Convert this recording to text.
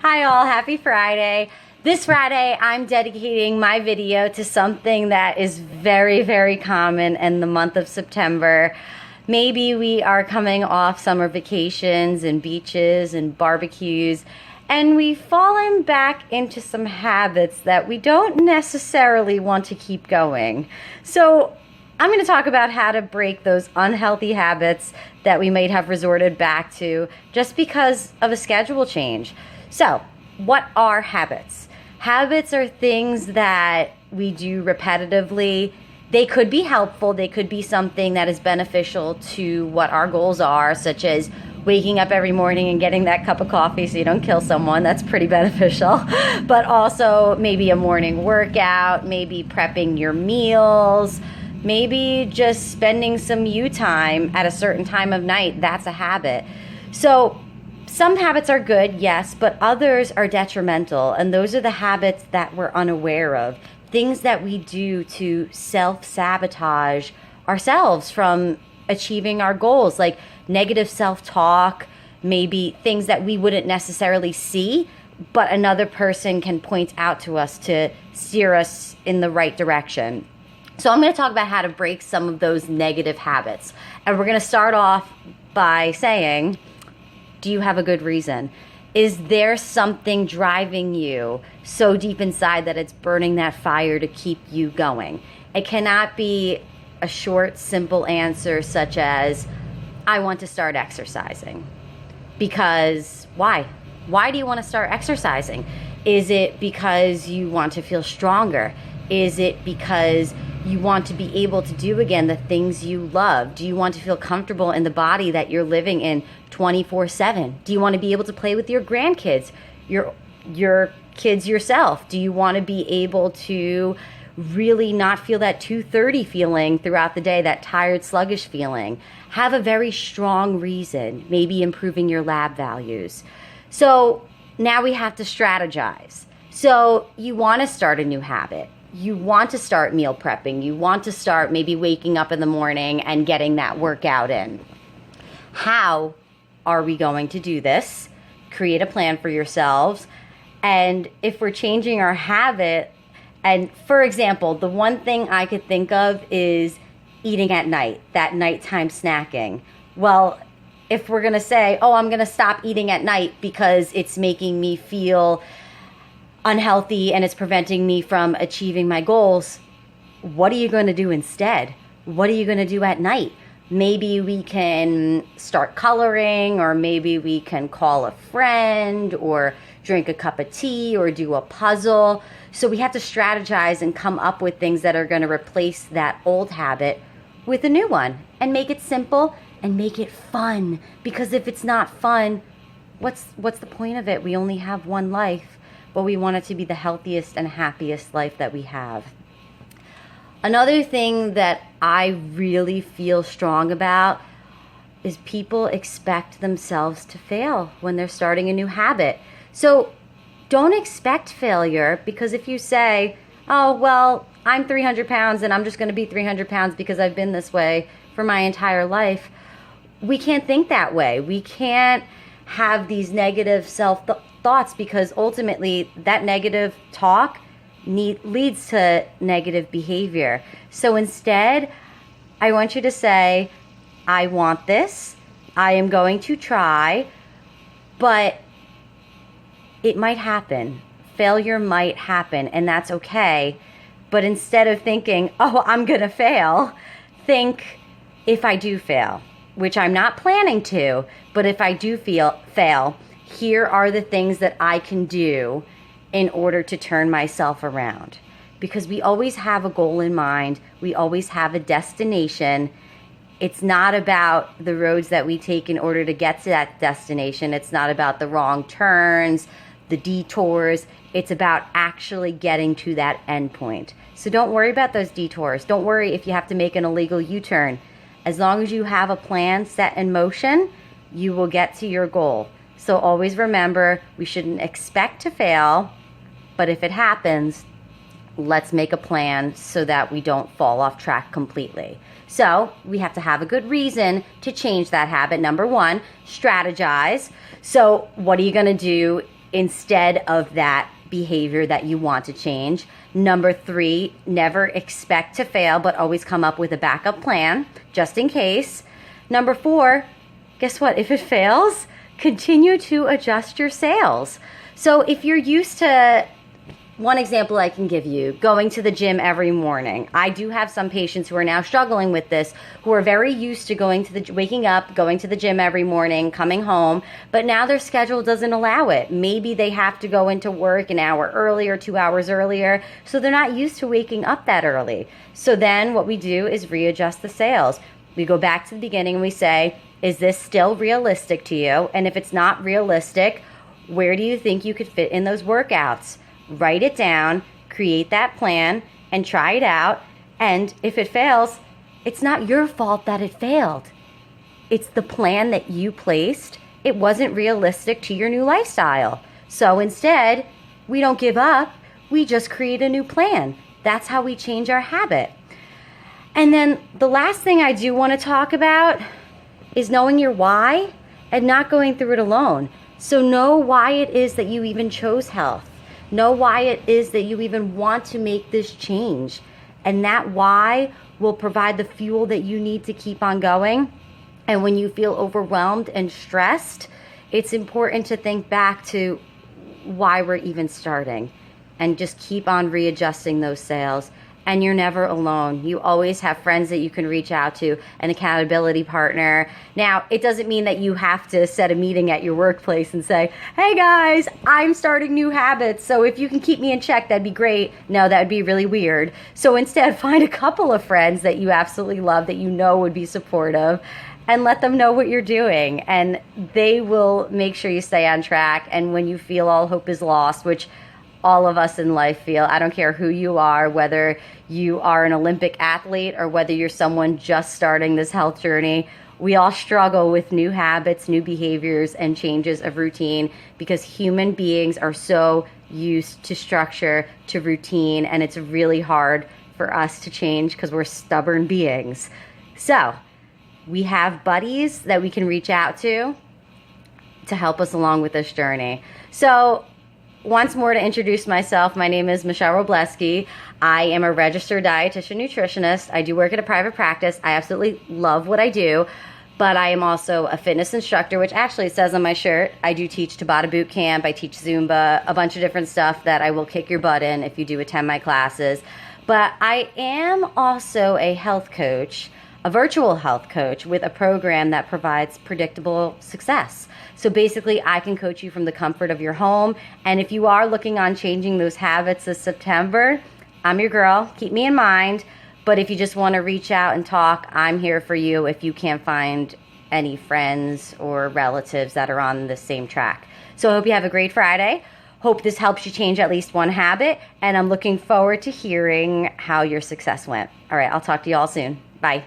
Hi all, happy Friday. This Friday, I'm dedicating my video to something that is very, very common in the month of September. Maybe we are coming off summer vacations and beaches and barbecues, and we've fallen back into some habits that we don't necessarily want to keep going. So I'm going to talk about how to break those unhealthy habits that we might have resorted back to just because of a schedule change. So, what are habits? Habits are things that we do repetitively. They could be helpful. They could be something that is beneficial to what our goals are, such as waking up every morning and getting that cup of coffee so you don't kill someone. That's pretty beneficial. But also maybe a morning workout, maybe prepping your meals, maybe just spending some you time at a certain time of night. That's a habit. So some habits are good, yes, but others are detrimental, and those are the habits that we're unaware of. Things that we do to self-sabotage ourselves from achieving our goals, like negative self-talk, maybe things that we wouldn't necessarily see, but another person can point out to us to steer us in the right direction. So I'm going to talk about how to break some of those negative habits. And we're going to start off by saying, do you have a good reason? Is there something driving you so deep inside that it's burning that fire to keep you going? It cannot be a short, simple answer such as, I want to start exercising. Because why? Why do you want to start exercising? Is it because you want to feel stronger? Is it because you want to be able to do again the things you love? Do you want to feel comfortable in the body that you're living in 24/7? Do you want to be able to play with your grandkids, your kids yourself? Do you want to be able to really not feel that 2:30 feeling throughout the day, that tired, sluggish feeling? Have a very strong reason, maybe improving your lab values. So now we have to strategize. So you want to start a new habit. You want to start meal prepping. You want to start maybe waking up in the morning and getting that workout in. How are we going to do this? Create a plan for yourselves. And if we're changing our habit, and for example, the one thing I could think of is eating at night, that nighttime snacking. Well, if we're going to say, oh, I'm going to stop eating at night because it's making me feel unhealthy and it's preventing me from achieving my goals, what are you going to do instead? What are you going to do at night? Maybe we can start coloring, or maybe we can call a friend, or drink a cup of tea, or do a puzzle. So we have to strategize and come up with things that are going to replace that old habit with a new one, and make it simple and make it fun. Because if it's not fun, what's the point of it? We only have one life, but we want it to be the healthiest and happiest life that we have. Another thing that I really feel strong about is people expect themselves to fail when they're starting a new habit. So don't expect failure, because if you say, oh, well, I'm 300 pounds and I'm just going to be 300 pounds because I've been this way for my entire life, we can't think that way. We can't have these negative self-thoughts, because ultimately that negative talk leads to negative behavior. So instead, I want you to say, I want this, I am going to try, but it might happen. Failure might happen, and that's okay. But instead of thinking, oh, I'm going to fail, think, if I do fail, which I'm not planning to, but if I do fail, here are the things that I can do in order to turn myself around. Because we always have a goal in mind. We always have a destination. It's not about the roads that we take in order to get to that destination. It's not about the wrong turns, the detours. It's about actually getting to that end point. So don't worry about those detours. Don't worry if you have to make an illegal U-turn. As long as you have a plan set in motion, you will get to your goal. So always remember, we shouldn't expect to fail, but if it happens, let's make a plan so that we don't fall off track completely. So we have to have a good reason to change that habit. Number one, strategize. So what are you going to do instead of that behavior that you want to change. Number 3, never expect to fail, but always come up with a backup plan just in case. Number 4, guess what? If it fails, continue to adjust your sales. So if you're used to, one example I can give you, going to the gym every morning. I do have some patients who are now struggling with this, who are very used to waking up, going to the gym every morning, coming home, but now their schedule doesn't allow it. Maybe they have to go into work an hour earlier, 2 hours earlier, so they're not used to waking up that early. So then what we do is readjust the sales. We go back to the beginning and we say, is this still realistic to you? And if it's not realistic, where do you think you could fit in those workouts? Write it down, create that plan, and try it out. And if it fails, it's not your fault that it failed. It's the plan that you placed. It wasn't realistic to your new lifestyle. So instead, we don't give up. We just create a new plan. That's how we change our habit. And then the last thing I do want to talk about is knowing your why and not going through it alone. So know why it is that you even chose health. Know why it is that you even want to make this change. And that why will provide the fuel that you need to keep on going. And when you feel overwhelmed and stressed, it's important to think back to why we're even starting and just keep on readjusting those sales. And you're never alone. You always have friends that you can reach out to, an accountability partner. Now, it doesn't mean that you have to set a meeting at your workplace and say, hey guys, I'm starting new habits, so if you can keep me in check, that'd be great. No, that would be really weird. So instead, find a couple of friends that you absolutely love, that you know would be supportive, and let them know what you're doing. And they will make sure you stay on track. And when you feel all hope is lost, which all of us in life feel, I don't care who you are, whether you are an Olympic athlete or whether you're someone just starting this health journey, we all struggle with new habits, new behaviors, and changes of routine, because human beings are so used to structure, to routine, and it's really hard for us to change because we're stubborn beings. So we have buddies that we can reach out to help us along with this journey. So once more, to introduce myself, my name is Michelle Robleski. I am a registered dietitian nutritionist. I do work at a private practice. I absolutely love what I do, but I am also a fitness instructor, which actually says on my shirt. I do teach Tabata boot camp. I teach Zumba, a bunch of different stuff that I will kick your butt in if you do attend my classes. But I am also a health coach, a virtual health coach with a program that provides predictable success. So basically, I can coach you from the comfort of your home. And if you are looking on changing those habits this September, I'm your girl. Keep me in mind. But if you just want to reach out and talk, I'm here for you if you can't find any friends or relatives that are on the same track. So I hope you have a great Friday. Hope this helps you change at least one habit. And I'm looking forward to hearing how your success went. All right, I'll talk to you all soon. Bye.